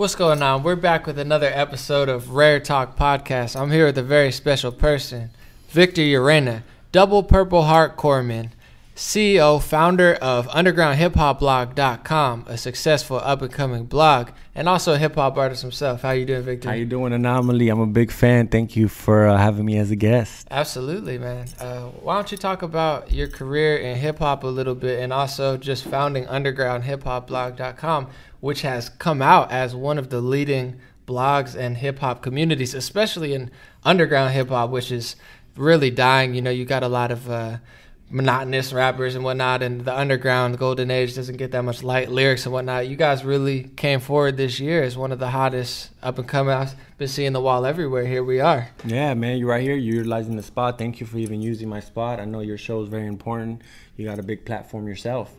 What's going on? We're back with another episode of Rare Talk Podcast. I'm here with a very special person, Victor Urena, double Purple Heart Corpsman, CEO, founder of UndergroundHipHopBlog.com, a successful up-and-coming blog, and also a hip-hop artist himself. How you doing, Victor? How you doing, Anomaly? I'm a big fan. Thank you for having me as a guest. Absolutely, man. Why don't you talk about your career in hip-hop a little bit, and also just founding UndergroundHipHopBlog.com, which has come out as one of the leading blogs and hip-hop communities, especially in underground hip-hop, which is really dying. You know, you got a lot of monotonous rappers and whatnot, and the underground golden age doesn't get that much light lyrics and whatnot. You guys really came forward this year as one of the hottest up and coming. I've been seeing the wall everywhere. Here we are. Yeah, man, you're right here. You're utilizing the spot. Thank you for even using my spot. I know your show is very important. You got a big platform yourself.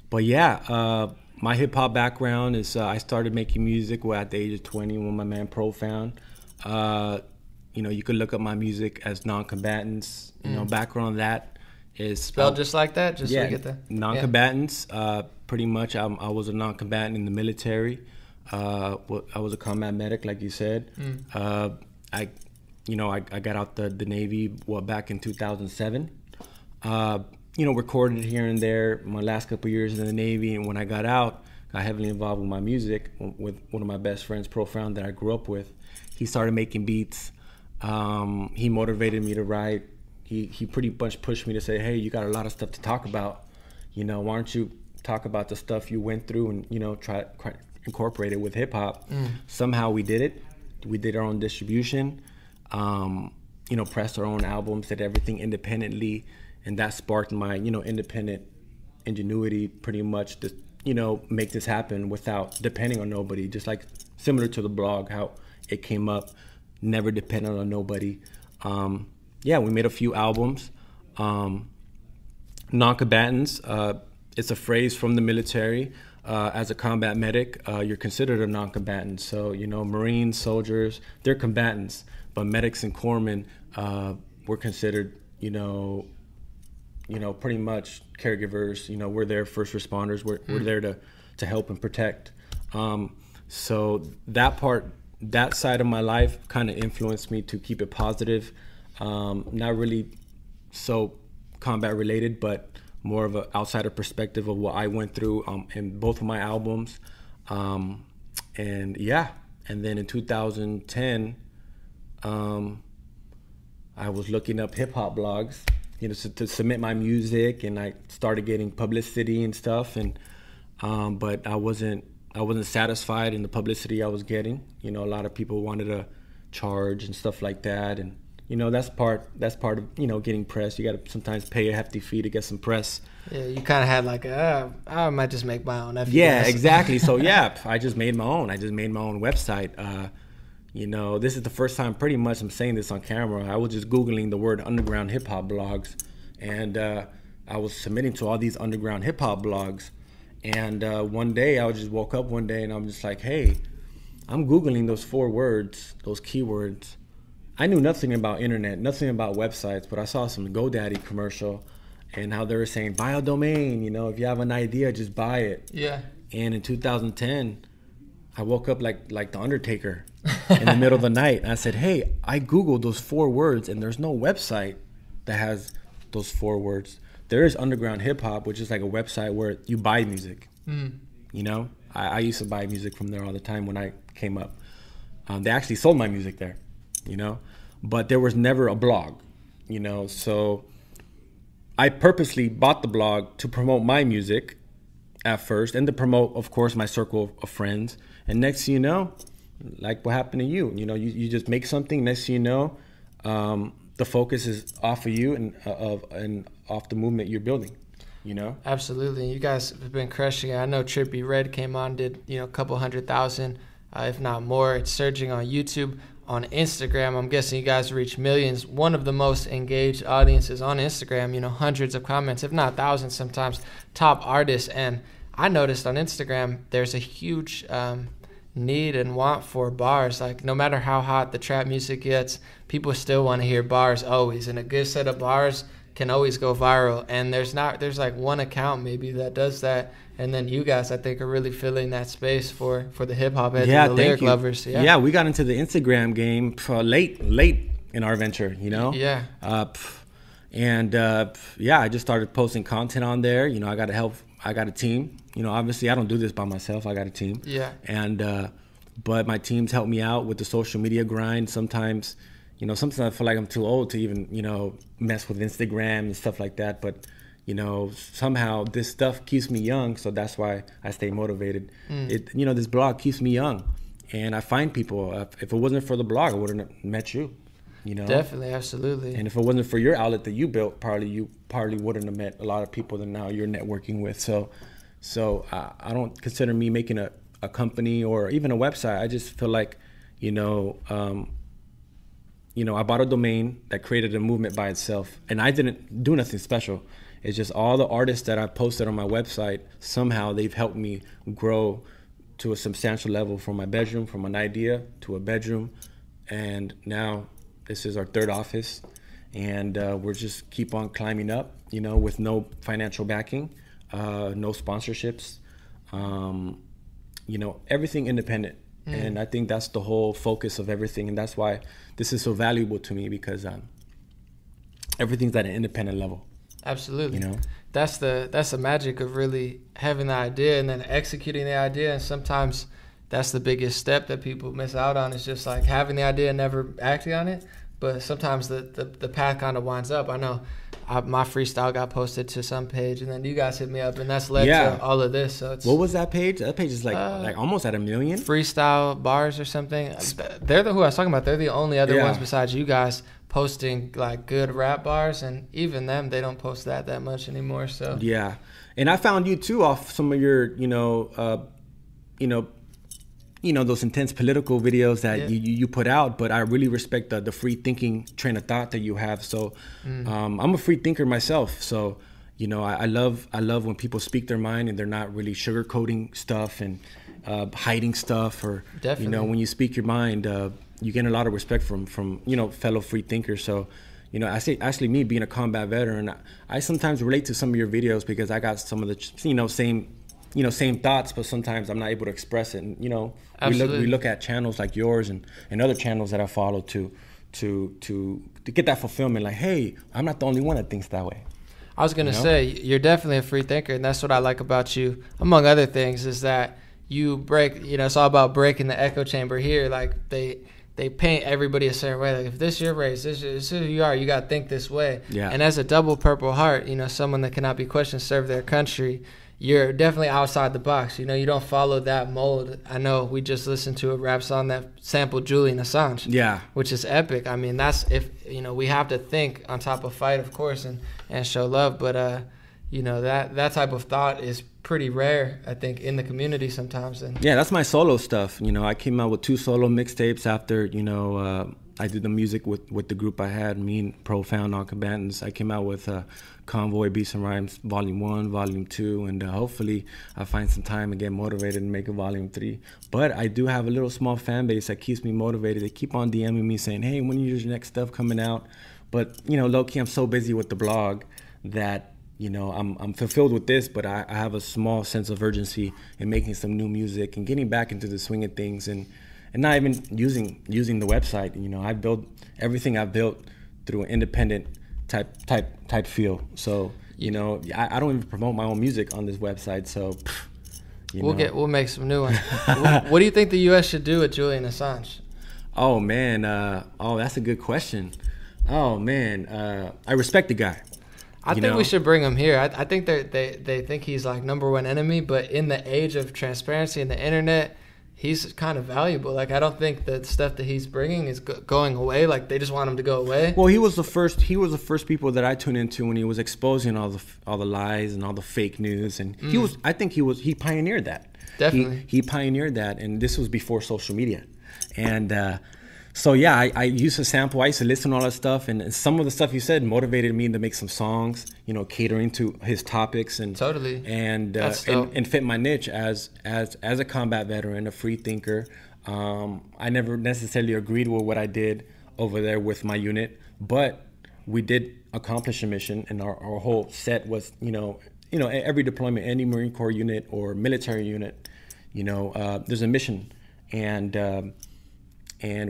But yeah, my hip hop background is I started making music at the age of 20 when my man Pro found. You know, you could look up my music as non-combatants. You know, background on that is spelled just like that. Just yeah, so you get the non-combatants. Pretty much, I was a non-combatant in the military. I was a combat medic, like you said. I got out the Navy back in 2007. You know, recorded here and there my last couple of years in the Navy, and when I got out, got heavily involved with my music with one of my best friends, Pro Found, that I grew up with. He started making beats. He motivated me to write. He pretty much pushed me to say, hey, you got a lot of stuff to talk about. You know, why don't you talk about the stuff you went through and, you know, try incorporate it with hip hop. Somehow we did it. We did our own distribution, you know, pressed our own albums, did everything independently. And that sparked my, you know, independent ingenuity pretty much to, you know, make this happen without depending on nobody. Just like similar to the blog, how it came up, never dependent on nobody. Yeah, we made a few albums. Non-combatants, it's a phrase from the military. As a combat medic, you're considered a non-combatant. So, you know, Marines, soldiers, they're combatants. But medics and corpsmen, we're considered, you know, pretty much caregivers. You know, we're there, first responders. We're there to help and protect. So that side of my life kind of influenced me to keep it positive. Not really so combat related, but more of an outsider perspective of what I went through in both of my albums. And yeah, and then in 2010, I was looking up hip hop blogs, you know, to submit my music, and I started getting publicity and stuff. And but I wasn't satisfied in the publicity I was getting. You know, a lot of people wanted to charge and stuff like that, and you know, that's part of, you know, getting press. You got to sometimes pay a hefty fee to get some press. Yeah, you kind of had like I might just make my own. Yeah, exactly. So yeah, I just made my own. I just made my own website. You know, this is the first time pretty much I'm saying this on camera. I was just Googling the word underground hip hop blogs, and I was submitting to all these underground hip hop blogs. And one day I just woke up one day and I'm just like, hey, I'm Googling those 4 words, those keywords. I knew nothing about internet, nothing about websites, but I saw some GoDaddy commercial and how they were saying, buy a domain, you know, if you have an idea, just buy it. Yeah. And in 2010, I woke up like the Undertaker in the middle of the night. And I said, hey, I Googled those 4 words and there's no website that has those 4 words. There is Underground Hip Hop, which is like a website where you buy music. You know, I used to buy music from there all the time when I came up. They actually sold my music there, you know, but there was never a blog, you know. So I purposely bought the blog to promote my music at first, and to promote, of course, my circle of friends. And next thing you know, like what happened to you, you know, you just make something. Next thing you know, the focus is off of you and off the movement you're building, you know? Absolutely. You guys have been crushing it. I know Trippie Redd came on, did, you know, a couple 100,000, if not more. It's surging on YouTube, on Instagram. I'm guessing you guys reach millions. One of the most engaged audiences on Instagram, you know, hundreds of comments, if not thousands sometimes, top artists. And I noticed on Instagram there's a huge need and want for bars. Like, no matter how hot the trap music gets, people still want to hear bars always. And a good set of bars can always go viral. And there's like one account maybe that does that, And then you guys, I think, are really filling that space for the hip hop heads Yeah, and the thank lyric you. lovers. Yeah, we got into the Instagram game late in our venture, you know? Yeah. Yeah, I just started posting content on there. You know, I got a team. You know, obviously I don't do this by myself. I got a team. Yeah. And, but my teams help me out with the social media grind. Sometimes I feel like I'm too old to even, mess with Instagram and stuff like that. But, somehow this stuff keeps me young. So that's why I stay motivated. This blog keeps me young. And I find people. If it wasn't for the blog, I wouldn't have met you. Definitely, absolutely. And if it wasn't for your outlet that you built, you probably wouldn't have met a lot of people that now you're networking with. So I don't consider me making a company or even a website. I just feel like, I bought a domain that created a movement by itself, and I didn't do nothing special. It's just all the artists that I posted on my website, somehow they've helped me grow to a substantial level from my bedroom, from an idea to a bedroom, and now this is our third office, and we're just keep on climbing up, with no financial backing, no sponsorships, everything independent. And I think that's the whole focus of everything, and that's why this is so valuable to me, because everything's at an independent level. Absolutely. That's the magic of really having the idea and then executing the idea. And sometimes that's the biggest step that people miss out on, is just like having the idea and never acting on it. But sometimes the path kind of winds up. I know my freestyle got posted to some page, and then you guys hit me up, and that's led to all of this. So it's, what was that page? That page is like almost at 1 million. Freestyle bars or something. They're who I was talking about. They're the only other ones besides you guys posting like good rap bars, and even them, they don't post that much anymore. So yeah, and I found you too off some of your those intense political videos that you put out, but I really respect the free thinking train of thought that you have. So I'm a free thinker myself. So, I love when people speak their mind and they're not really sugarcoating stuff and hiding stuff, or, Definitely. When you speak your mind, you get a lot of respect from fellow free thinkers. So, I say, actually, me being a combat veteran, I sometimes relate to some of your videos because I got some of the, same thoughts, but sometimes I'm not able to express it. And, we look at channels like yours and other channels that I follow to get that fulfillment. Like, hey, I'm not the only one that thinks that way. I was going to say, you're definitely a free thinker, and that's what I like about you, among other things, is that you break, it's all about breaking the echo chamber here. Like, they paint everybody a certain way. Like, if this is your race, this is who you are, you got to think this way. Yeah. And as a double Purple Heart, someone that cannot be questioned, serve their country, you're definitely outside the box. You don't follow that mold. I know we just listened to a rap song that sampled Julian Assange. Yeah. Which is epic. I mean, that's if, we have to think on top of fight, of course, and show love. But, that type of thought is pretty rare, I think, in the community sometimes. And yeah, that's my solo stuff. I came out with 2 solo mixtapes after, I did the music with the group I had, me and Profound Non-Combatants. I came out with Convoy, Beats and Rhymes, Volume 1, Volume 2, and hopefully I find some time and get motivated and make a Volume 3. But I do have a little small fan base that keeps me motivated. They keep on DMing me saying, hey, when is your next stuff coming out? But, low-key, I'm so busy with the blog that, I'm fulfilled with this, but I have a small sense of urgency in making some new music and getting back into the swing of things and not even using the website. I built everything I've built through an independent type feel. So, I don't even promote my own music on this website. So, we'll make some new ones. What do you think the U.S. should do with Julian Assange? Oh man, that's a good question. Oh man, I respect the guy. I think we should bring him here. I think they think he's like #1 enemy, but in the age of transparency and the internet, he's kind of valuable. Like, I don't think the stuff that he's bringing is going away. Like, they just want him to go away. Well, he was the first people that I tuned into when he was exposing all the lies and all the fake news, and he pioneered that. Definitely, he pioneered that, and this was before social media, and. So yeah, I used to sample. I used to listen to all that stuff, and some of the stuff you said motivated me to make some songs, catering to his topics and totally, and fit my niche as a combat veteran, a free thinker. I never necessarily agreed with what I did over there with my unit, but we did accomplish a mission, and our whole set was you know, every deployment, any Marine Corps unit or military unit, you know, there's a mission, and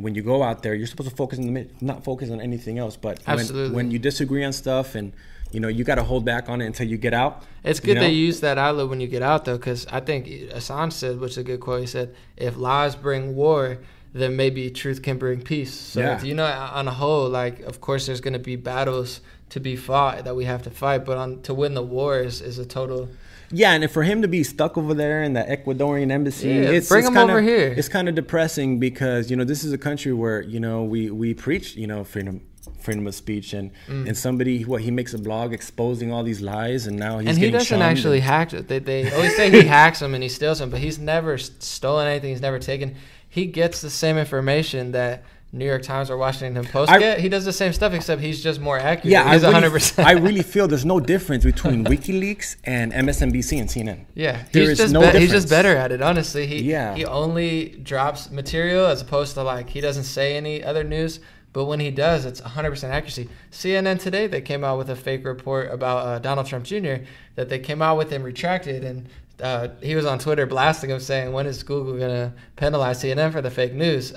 when you go out there, you're supposed to focus on not focus on anything else. But when you disagree on stuff, and you know, you got to hold back on it until you get out. It's good they use that outlet when you get out, though, because I think Assange said, which is a good quote. He said, "If lies bring war, then maybe truth can bring peace." So you know, on a whole, like, of course, there's going to be battles to be fought that we have to fight, but to win the war is a total. Yeah, and for him to be stuck over there in the Ecuadorian embassy, bring him over here. It's kind of depressing because, you know, this is a country where, you know, we preach, you know, freedom of speech, and somebody, he makes a blog exposing all these lies, and now he doesn't actually hack it. They always say he hacks them and he steals them, but he's never stolen anything. He's never taken. He gets the same information that New York Times or Washington Post get. He does the same stuff, except he's just more accurate. Yeah, he's 100%. I really feel there's no difference between WikiLeaks and MSNBC and CNN. Yeah, he's just better at it. Honestly, he only drops material as opposed to, like, he doesn't say any other news. But when he does, it's 100% accuracy. CNN today, they came out with a fake report about Donald Trump Jr. that they came out with and retracted, and he was on Twitter blasting him, saying, "When is Google gonna penalize CNN for the fake news?"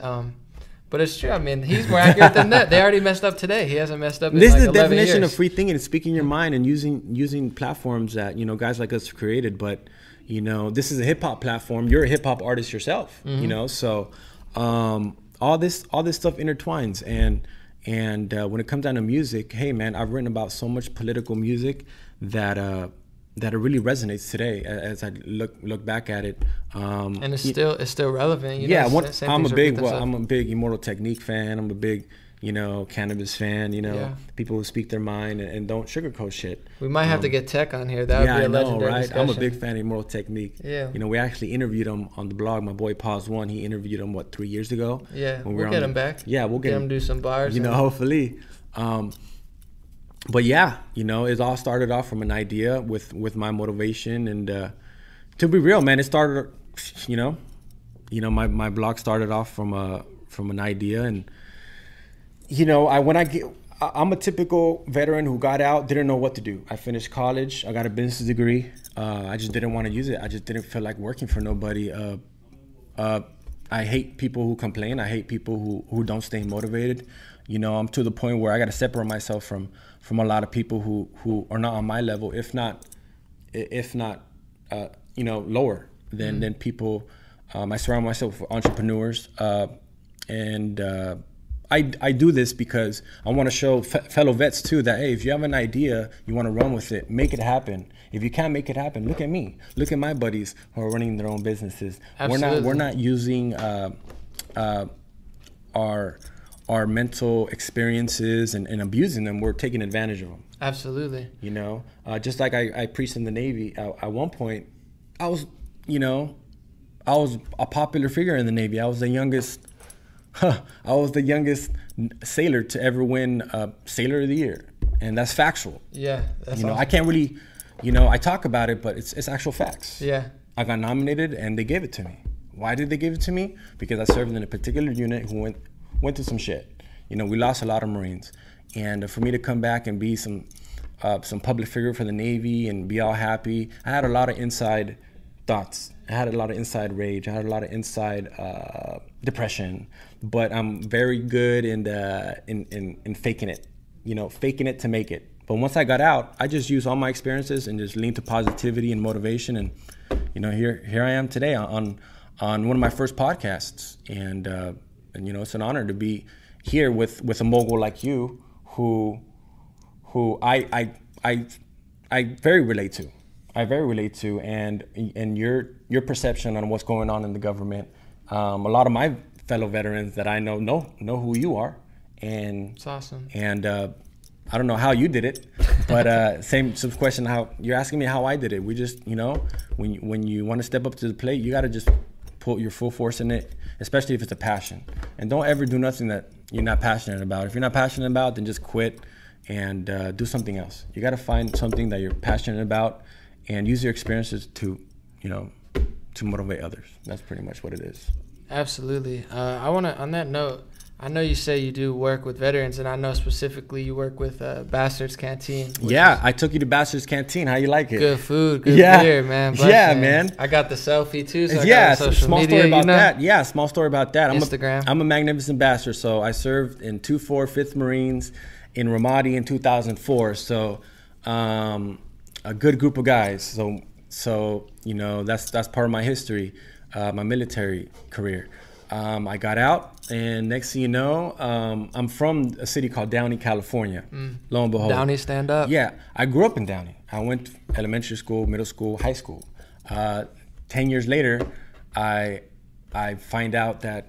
But it's true. I mean, he's more accurate than that. They already messed up today. He hasn't messed up in This like is the 11 definition years. of free thinking and speaking your mind and using platforms that, you know, guys like us created. But, you know, this is a hip hop platform. You're a hip hop artist yourself, you know. So all this stuff intertwines. And when it comes down to music, hey man, I've written about so much political music that it really resonates today as I look back at it. And it's still relevant. You yeah, know, I'm a big Immortal Technique fan. I'm a big, you know, cannabis fan. You know, people who speak their mind and don't sugarcoat shit. We might have to get Tech on here. That would be a legendary discussion. I'm a big fan of Immortal Technique. Yeah. You know, we actually interviewed him on the blog. My boy Pause One, he interviewed him 3 years ago. Yeah, we'll get him back. Yeah, we'll get him to do some bars. You know, hopefully. But yeah, you know, it all started off from an idea with my motivation, and to be real, man, it started, you know, my blog started off from an idea, and you know, I'm a typical veteran who got out, didn't know what to do. I finished college, I got a business degree, I just didn't want to use it. I just didn't feel like working for nobody. I hate people who complain. I hate people who don't stay motivated. You know, I'm to the point where I got to separate myself from a lot of people who are not on my level, if not, you know, lower than people. I surround myself with entrepreneurs, and I do this because I want to show fellow vets too that, hey, if you have an idea, you want to run with it, make it happen. If you can't make it happen, look at me. Look at my buddies who are running their own businesses. Absolutely. We're not using our mental experiences and abusing them. We're taking advantage of them. Absolutely. You know, just like I preached in the Navy. At one point, I was a popular figure in the Navy. I was the youngest sailor to ever win Sailor of the Year, and that's factual. Yeah, that's you know, awesome. I can't really, you know, I talk about it, but it's actual facts. Yeah. I got nominated, and they gave it to me. Why did they give it to me? Because I served in a particular unit who went through some shit. You know, we lost a lot of Marines, and for me to come back and be some public figure for the Navy and be all happy, I had a lot of inside thoughts. I had a lot of inside rage. I had a lot of inside depression. But I'm very good in faking it. You know, faking it to make it. But once I got out, I just used all my experiences and just leaned to positivity and motivation. And you know, here I am today on one of my first podcasts. And you know, it's an honor to be here with a mogul like you, who I very relate to. I very relate to, and your perception on what's going on in the government. A lot of my fellow veterans that I know who you are, and it's awesome. And I don't know how you did it, but same question. How you're asking me how I did it? We just, you know, when you want to step up to the plate, you got to just put your full force in it, especially if it's a passion. And don't ever do nothing that you're not passionate about. If you're not passionate about, then just quit and do something else. You got to find something that you're passionate about and use your experiences to, you know, to motivate others. That's pretty much what it is. Absolutely. I want to, on that note, I know you say you do work with veterans, and I know specifically you work with Bastard's Canteen. Yeah, I took you to Bastard's Canteen. How you like it? Good food, good beer, man. Bless man. I got the selfie too. So yeah, I got social small media, story about that. Yeah, small story about that. Instagram. I'm a magnificent bastard. So I served in 2-4 5th Marines in Ramadi in 2004. So a good group of guys. So you know, that's part of my history, my military career. I got out, and next thing you know, I'm from a city called Downey, California. Lo and behold. Downey, stand up. Yeah, I grew up in Downey. I went to elementary school, middle school, high school. 10 years later, I find out that,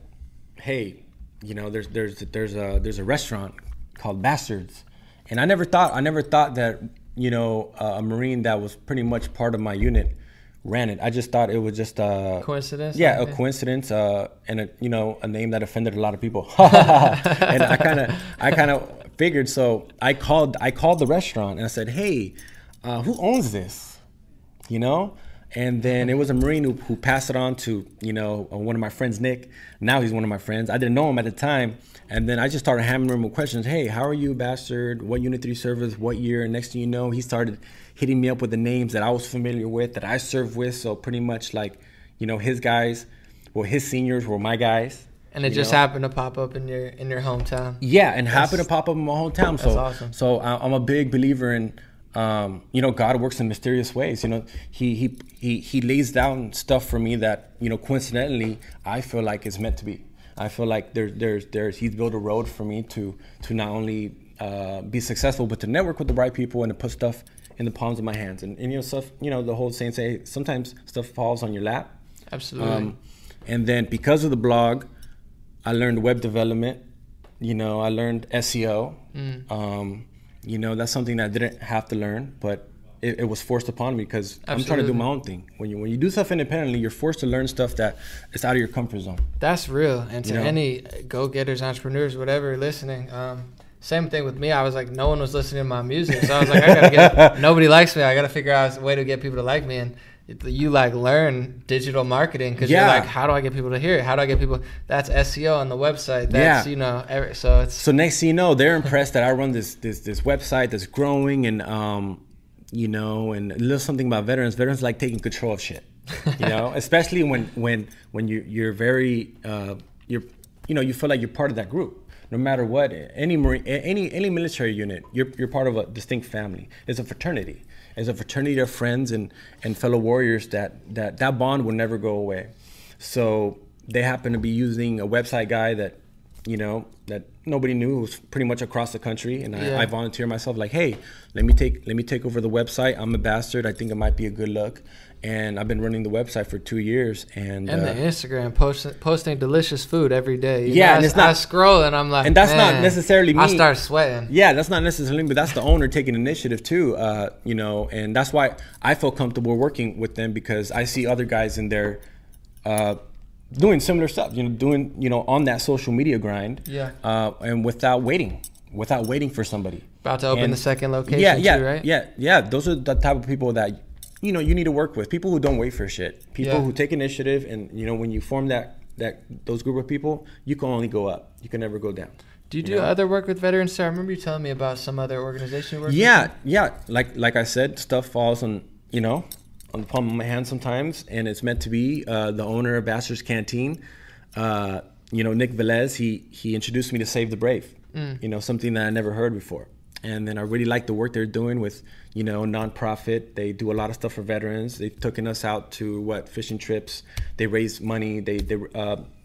hey, you know, there's a restaurant called Bastards, and I never thought that, you know, a Marine that was pretty much part of my unit ran it. I just thought it was just a coincidence. Yeah, a coincidence, and a name that offended a lot of people. And I kind of figured. So I called the restaurant and I said, "Hey, who owns this?" You know. And then it was a Marine who passed it on to, you know, one of my friends, Nick. Now he's one of my friends. I didn't know him at the time. And then I just started hammering him with questions. Hey, how are you, Bastard? What Unit 3 service? What year? And next thing you know, he started hitting me up with the names that I was familiar with, that I served with. So pretty much like, you know, his guys, well, his seniors were my guys. And it just happened to pop up in your hometown. Yeah, and happened to pop up in my hometown. That's awesome. So I'm a big believer in, you know, God works in mysterious ways. You know, he lays down stuff for me that, you know, coincidentally, I feel like it's meant to be. I feel like he's built a road for me to not only be successful, but to network with the right people and to put stuff in the palms of my hands. And you know, stuff, you know, the whole saying, say, sometimes stuff falls on your lap. Absolutely. And then because of the blog, I learned web development. You know, I learned SEO. You know, that's something that I didn't have to learn, but it was forced upon me because I'm trying to do my own thing. When you do stuff independently, you're forced to learn stuff that is out of your comfort zone. That's real. And to any go-getters, entrepreneurs, whatever, listening, same thing with me. I was like, no one was listening to my music. So I was like, nobody likes me. I got to figure out a way to get people to like me. And you like learn digital marketing because you're like, how do I get people to hear it? How do I get people? That's SEO on the website. That's, you know, so next thing you know, they're impressed that I run this website that's growing and, you know, and a little something about veterans. Veterans like taking control of shit, you know, especially when you're very, you know, you feel like you're part of that group. No matter what, any Marine, any military unit, you're part of a distinct family. It's a fraternity. It's a fraternity of friends and fellow warriors that bond will never go away. So they happen to be using a website guy that, you know, that nobody knew, who was pretty much across the country. And I volunteer myself like, hey, let me take over the website. I'm a bastard. I think it might be a good look. And I've been running the website for 2 years. And the Instagram, posting delicious food every day. And it's not, I scroll and I'm like, and that's not necessarily me. I start sweating. Yeah, that's not necessarily me, but that's the owner taking initiative too. You know, and that's why I feel comfortable working with them, because I see other guys in there doing similar stuff. You know, on that social media grind. Yeah. And without waiting for somebody. About to open the second location too, right? Yeah. Those are the type of people that, you know, you need to work with. People who don't wait for shit. People who take initiative, and you know, when you form those group of people, you can only go up. You can never go down. Do you do other work with veterans? So I remember you telling me about some other organization you work with. Yeah. Like I said, stuff falls on the palm of my hand sometimes, and it's meant to be. The owner of Bastard's Canteen, you know, Nick Velez, he introduced me to Save the Brave. You know, something that I never heard before. And then I really like the work they're doing with, you know, nonprofit. They do a lot of stuff for veterans. They've taken us out to fishing trips. They raise money. They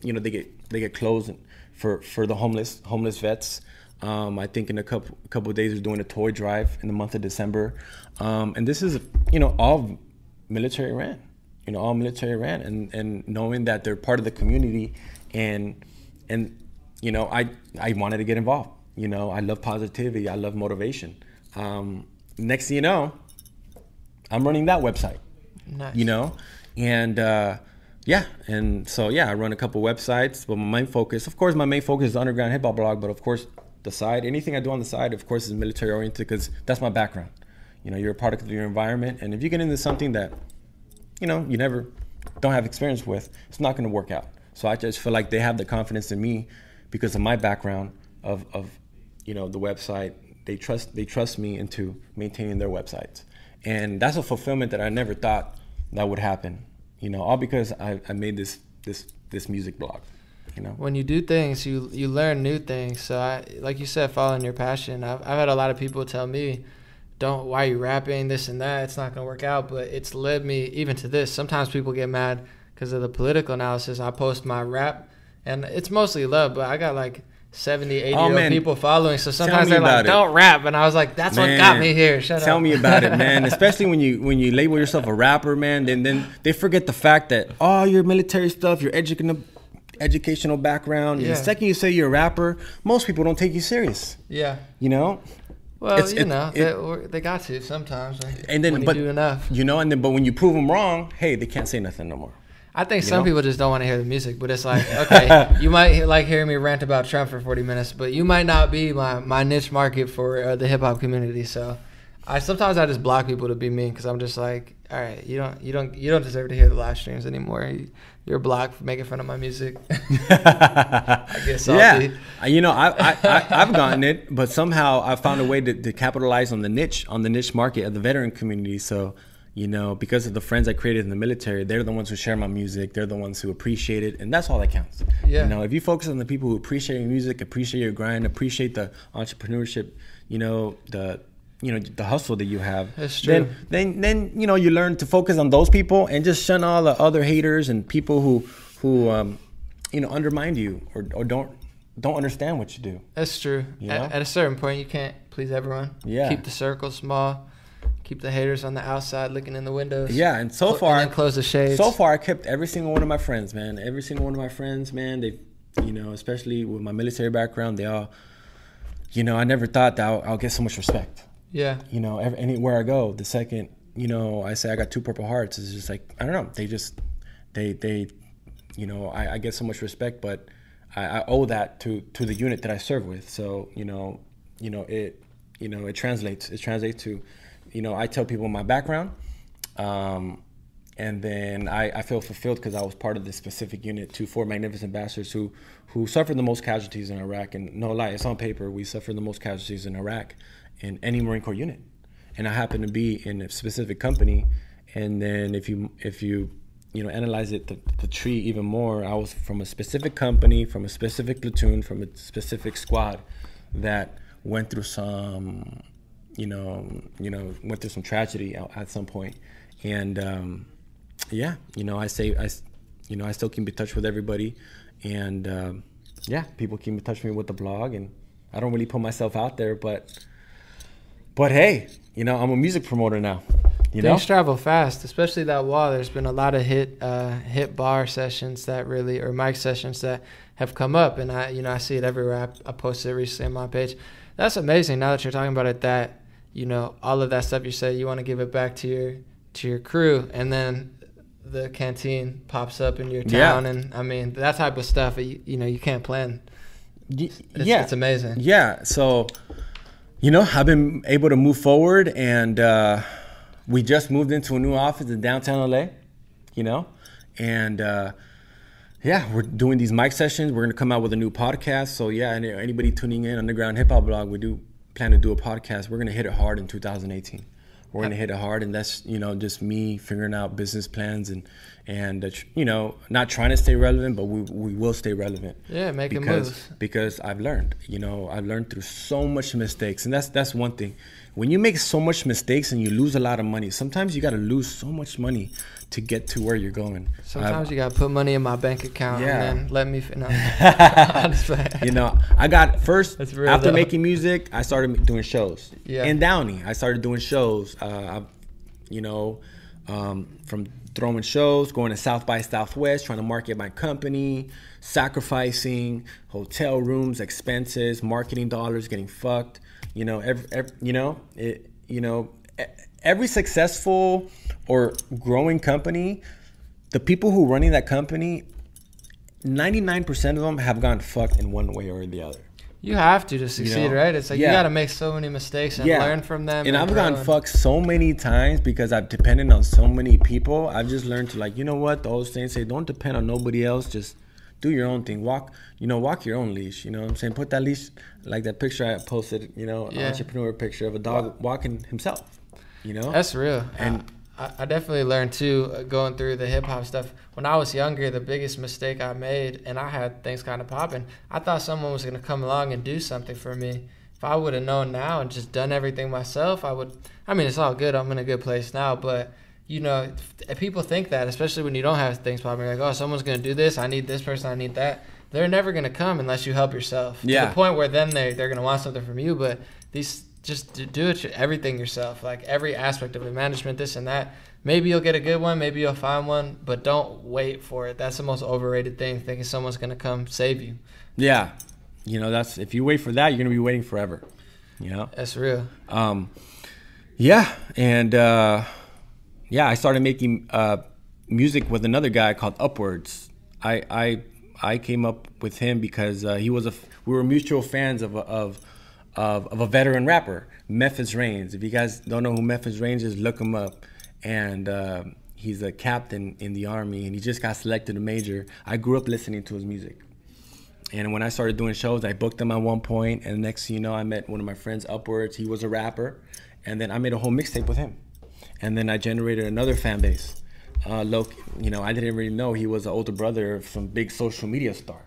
you know, they get clothes for the homeless vets. I think in a couple of days we're doing a toy drive in the month of December. And this is, you know, all military ran. You know, all military ran, and knowing that they're part of the community, and you know, I wanted to get involved. You know, I love positivity. I love motivation. Next thing you know, I'm running that website. Nice. You know, and and so I run a couple websites. But my main focus is the Underground Hip Hop Blog. But of course, anything I do on the side, of course, is military oriented, because that's my background. You know, you're a product of your environment, and if you get into something that, you know, you don't have experience with, it's not going to work out. So I just feel like they have the confidence in me, because of my background of you know, the website. They trust me into maintaining their websites, and that's a fulfillment that I never thought that would happen. You know, all because I made this music blog. You know, when you do things, you learn new things. So like you said, following your passion. I've had a lot of people tell me, why are you rapping, this and that, it's not gonna work out. But it's led me even to this. Sometimes people get mad because of the political analysis. I post my rap, and it's mostly love, but I got like 70, 80 people following. So sometimes they're like, don't rap. And I was like, that's what got me here. Tell me about it, man. Especially when you label yourself a rapper, man, then they forget the fact that all your military stuff, your educational background, the second you say you're a rapper, most people don't take you serious. Yeah. You know? Well, they got to sometimes. And then, when you do enough. You know, but when you prove them wrong, hey, they can't say nothing no more. I think some people just don't want to hear the music, but it's like, okay, you might like hearing me rant about Trump for 40 minutes, but you might not be my niche market for the hip hop community. So sometimes I just block people to be mean, because I'm just like, all right, you don't deserve to hear the live streams anymore. You're blocked for making fun of my music. I guess yeah, you know, I've gotten it, but somehow I found a way to capitalize on the niche market of the veteran community. So, you know, because of the friends I created in the military, they're the ones who share my music. They're the ones who appreciate it, and that's all that counts. Yeah. You know, if you focus on the people who appreciate your music, appreciate your grind, appreciate the entrepreneurship, you know, the hustle that you have. That's true. Then you know, you learn to focus on those people and just shun all the other haters and people who you know, undermine you or don't understand what you do. That's true. You know? At a certain point, you can't please everyone. Yeah. Keep the circle small. Keep the haters on the outside looking in the windows. Yeah, and so far, and then close the shades. So far, I kept every single one of my friends, man. Every single one of my friends, man. They, you know, especially with my military background, they all, you know, I never thought that I'll get so much respect. Yeah. You know, anywhere I go, the second, you know, I say I got 2 Purple Hearts, it's just like, I don't know. They, you know, I get so much respect, but I owe that to the unit that I serve with. So, it translates. It translates to, you know, I tell people my background, and then I feel fulfilled because I was part of this specific unit, 4 magnificent bastards who suffered the most casualties in Iraq. And no lie, it's on paper, we suffered the most casualties in Iraq in any Marine Corps unit. And I happen to be in a specific company. And then if you analyze it, the tree even more, I was from a specific company, from a specific platoon, from a specific squad that went through some, went through some tragedy at some point. And I still keep in touch with everybody, and people keep in touch with me with the blog, and I don't really put myself out there, but hey, you know, I'm a music promoter now. Things travel fast, especially that wall. There's been a lot of hit bar sessions or mic sessions that have come up, and I see it everywhere. I posted it recently on my page. That's amazing. Now that you're talking about it, that, you know, all of that stuff you say, you want to give it back to your crew, and then the canteen pops up in your town, and I mean that type of stuff. You can't plan. It's amazing. Yeah. So, you know, I've been able to move forward, and we just moved into a new office in downtown LA, you know, and we're doing these mic sessions. We're gonna come out with a new podcast. So and anybody tuning in, Underground Hip Hop Blog, we do plan to do a podcast. We're gonna hit it hard in 2018. We're gonna hit it hard, and that's, you know, just me figuring out business plans and you know, not trying to stay relevant, but we will stay relevant. Yeah, making moves. Because I've learned, you know, through so much mistakes, and that's one thing. When you make so much mistakes and you lose a lot of money, sometimes you got to lose so much money to get to where you're going. Sometimes you got to put money in my bank account and then let me no. You know, I got first after making music, I started doing shows. Yeah. In Downey, I started doing shows. From throwing shows, going to South by Southwest, trying to market my company, sacrificing hotel rooms, expenses, marketing dollars, getting fucked. You know, every successful or growing company, the people who are running that company, 99% of them have gotten fucked in one way or the other. You have to succeed, right? It's like you got to make so many mistakes and learn from them. And I've gotten fucked so many times because I've depended on so many people. I've just learned to, like, you know what? The old saying say, don't depend on nobody else. Just do your own thing. Walk your own leash. You know what I'm saying? Put that leash, like that picture I posted, an entrepreneur picture of a dog walking himself, That's real. And I definitely learned too, going through the hip hop stuff. When I was younger, the biggest mistake I made, and I had things kind of popping, I thought someone was going to come along and do something for me. If I would have known now and just done everything myself, it's all good. I'm in a good place now, but people think that, especially when you don't have things popping, like, oh, someone's going to do this. I need this person. I need that. They're never going to come unless you help yourself. Yeah. To the point where then they're going to want something from you, but just do everything yourself, like every aspect of it, management, this and that. Maybe you'll get a good one, maybe you'll find one, but don't wait for it. That's the most overrated thing, thinking someone's going to come save you. Yeah. That's, if you wait for that, you're going to be waiting forever. That's real. Yeah. And, I started making music with another guy called Upwards. I came up with him because we were mutual fans of a veteran rapper, Memphis Reigns. If you guys don't know who Memphis Reigns is, look him up. And he's a captain in the Army, and he just got selected to major. I grew up listening to his music. And when I started doing shows, I booked him at one point, and next thing you know, I met one of my friends, Upwards. He was a rapper, and then I made a whole mixtape with him. And then I generated another fan base. I didn't really know he was an older brother of some big social media star,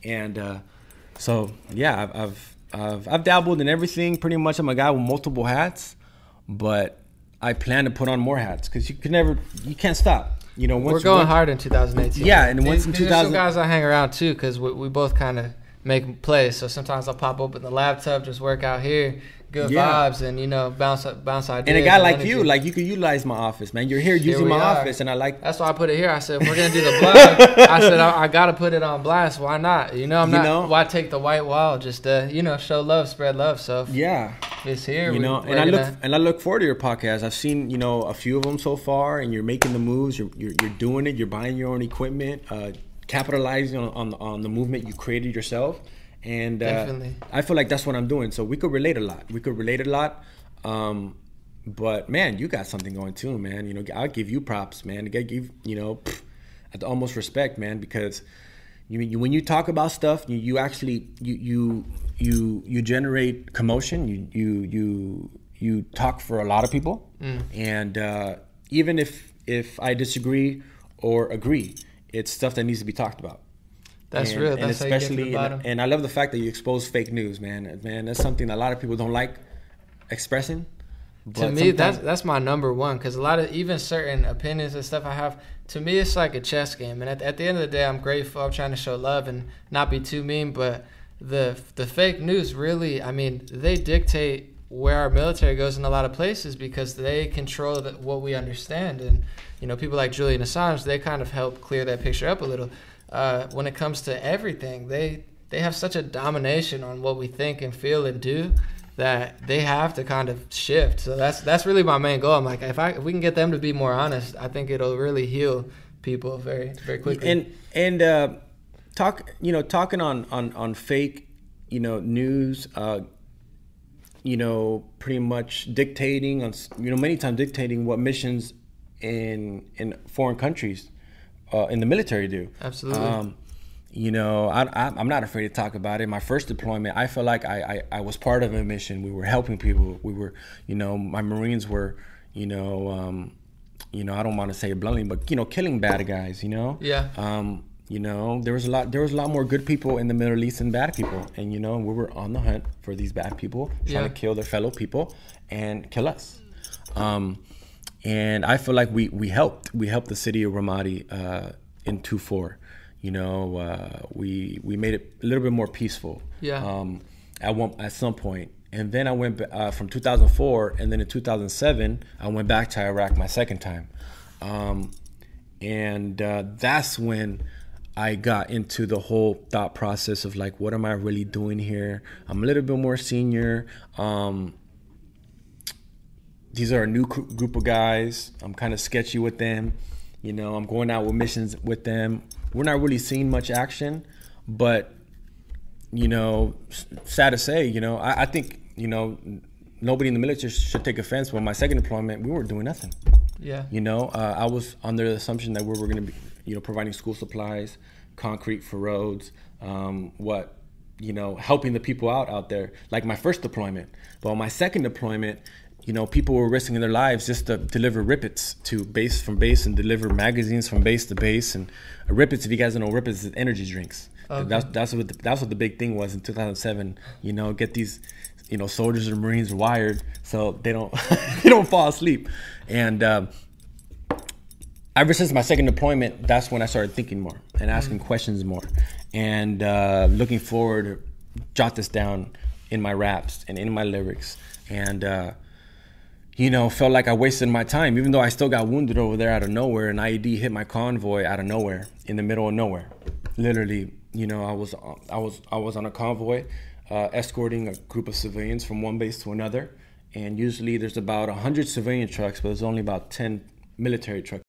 And so, yeah, I've dabbled in everything pretty much. I'm a guy with multiple hats, but I plan to put on more hats because you can't stop. We're going hard in 2018. Yeah, and once in 2000, there's some guys I hang around too because we both kind of make plays. So sometimes I'll pop open the laptop, just work out here, good vibes, and bounce ideas. And a guy like you, you could utilize my office, man. You're here using my office, and I like. That's why I put it here. I said, if we're gonna do the blog, I said I gotta put it on blast. Why not? Why take the white wall? Just show love, spread love. So yeah, it's here. I look forward to your podcast. I've seen a few of them so far, and you're making the moves. You're doing it. You're buying your own equipment, capitalizing on the movement you created yourself. And I feel like that's what I'm doing. So we could relate a lot. But man, you got something going too, man. I'll give you props, man. I give at the almost respect, man, because when you talk about stuff, you actually you generate commotion. You talk for a lot of people, and even if I disagree or agree, it's stuff that needs to be talked about. That's real. That's especially, how you get to the bottom. And I love the fact that you expose fake news, man. Man, that's something that a lot of people don't like expressing. But to me, that's my number one, because a lot of even certain opinions and stuff I have, to me, it's like a chess game. And at the end of the day, I'm grateful. I'm trying to show love and not be too mean. But the fake news really, they dictate where our military goes in a lot of places because they control what we understand. And, people like Julian Assange, they kind of help clear that picture up a little. When it comes to everything, they have such a domination on what we think and feel and do that they have to kind of shift. So that's really my main goal. I'm like, if we can get them to be more honest, I think it'll really heal people very, very quickly. And talking on fake news, pretty much dictating on many times dictating what missions in foreign countries in the military do. Absolutely. I'm not afraid to talk about it. My first deployment, I feel like I was part of a mission. We were helping people. We were, my Marines were, I don't want to say it bluntly, but killing bad guys. Yeah. There was a lot more good people in the Middle East than bad people, and we were on the hunt for these bad people, trying to kill their fellow people and kill us. And I feel like we helped the city of Ramadi in 2-4. We made it a little bit more peaceful. Yeah. At some point, and then I went from 2004, and then in 2007 I went back to Iraq my second time, and that's when I got into the whole thought process of like, what am I really doing here? I'm a little bit more senior. These are a new group of guys. I'm kind of sketchy with them. I'm going out with missions with them. We're not really seeing much action, but, sad to say, I think, nobody in the military should take offense. But my second deployment, we weren't doing nothing. Yeah. I was under the assumption that we were going to be, providing school supplies, concrete for roads, helping the people out there, like my first deployment. But on my second deployment, people were risking their lives just to deliver rippets from base and deliver magazines from base to base. And rippets, if you guys don't know, rippets is energy drinks. Okay. That's what the big thing was in 2007. Get these, soldiers or Marines wired so they don't they don't fall asleep. And ever since my second deployment, that's when I started thinking more and asking questions more, and looking forward, jot this down in my raps and in my lyrics, and felt like I wasted my time, even though I still got wounded over there out of nowhere. An IED hit my convoy out of nowhere, in the middle of nowhere. Literally, I was on a convoy, escorting a group of civilians from one base to another, and usually there's about 100 civilian trucks, but there's only about 10 military trucks.